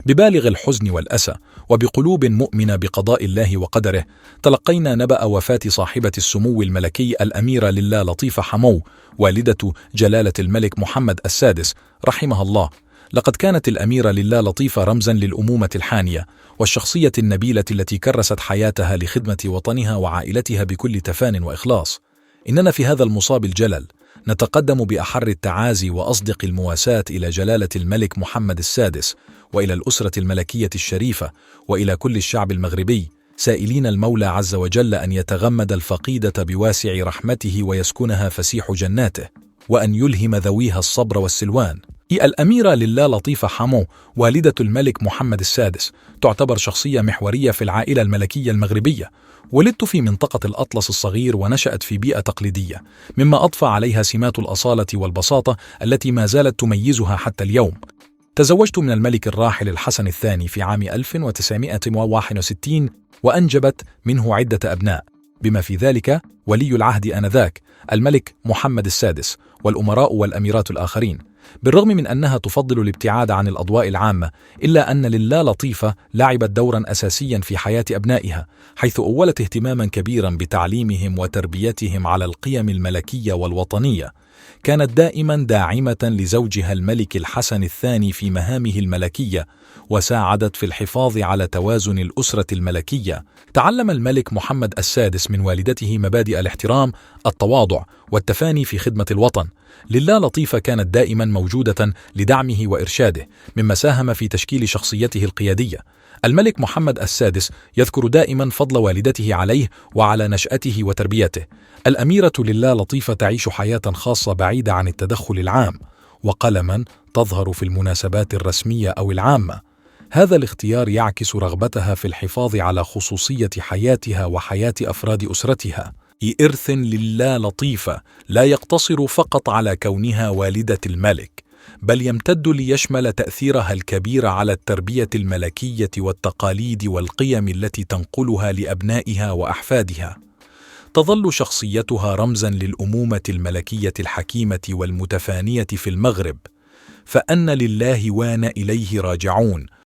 ببالغ الحزن والأسى وبقلوب مؤمنة بقضاء الله وقدره، تلقينا نبأ وفاة صاحبة السمو الملكي الأميرة لله لطيفة حمو، والدة جلالة الملك محمد السادس رحمها الله. لقد كانت الأميرة لله لطيفة رمزا للأمومة الحانية والشخصية النبيلة التي كرست حياتها لخدمة وطنها وعائلتها بكل تفان وإخلاص. إننا في هذا المصاب الجلل نتقدم بأحر التعازي وأصدق المواساة إلى جلالة الملك محمد السادس، وإلى الأسرة الملكية الشريفة، وإلى كل الشعب المغربي، سائلين المولى عز وجل أن يتغمد الفقيدة بواسع رحمته ويسكنها فسيح جناته، وأن يلهم ذويها الصبر والسلوان. الأميرة لله لطيفة حمو والدة الملك محمد السادس تعتبر شخصية محورية في العائلة الملكية المغربية. ولدت في منطقة الأطلس الصغير ونشأت في بيئة تقليدية، مما أضفى عليها سمات الأصالة والبساطة التي ما زالت تميزها حتى اليوم. تزوجت من الملك الراحل الحسن الثاني في عام 1961، وأنجبت منه عدة أبناء، بما في ذلك ولي العهد آنذاك الملك محمد السادس، والأمراء والأميرات الآخرين. بالرغم من أنها تفضل الابتعاد عن الأضواء العامة، إلا أن لله لطيفة لعبت دورا أساسيا في حياة أبنائها، حيث أولت اهتماما كبيرا بتعليمهم وتربيتهم على القيم الملكية والوطنية. كانت دائما داعمة لزوجها الملك الحسن الثاني في مهامه الملكية، وساعدت في الحفاظ على توازن الأسرة الملكية. تعلم الملك محمد السادس من والدته مبادئ الاحترام، التواضع، والتفاني في خدمة الوطن. لله لطيفة كانت دائما موجودة لدعمه وإرشاده، مما ساهم في تشكيل شخصيته القيادية. الملك محمد السادس يذكر دائما فضل والدته عليه وعلى نشأته وتربيته. الأميرة لله لطيفة تعيش حياة خاصة بعيدة عن التدخل العام، وقلما تظهر في المناسبات الرسمية أو العامة. هذا الاختيار يعكس رغبتها في الحفاظ على خصوصية حياتها وحياة أفراد أسرتها. إرث لله لطيفة لا يقتصر فقط على كونها والدة الملك، بل يمتد ليشمل تأثيرها الكبير على التربية الملكية والتقاليد والقيم التي تنقلها لأبنائها وأحفادها. تظل شخصيتها رمزا للأمومة الملكية الحكيمة والمتفانية في المغرب، فأن لله وإنا إليه راجعون،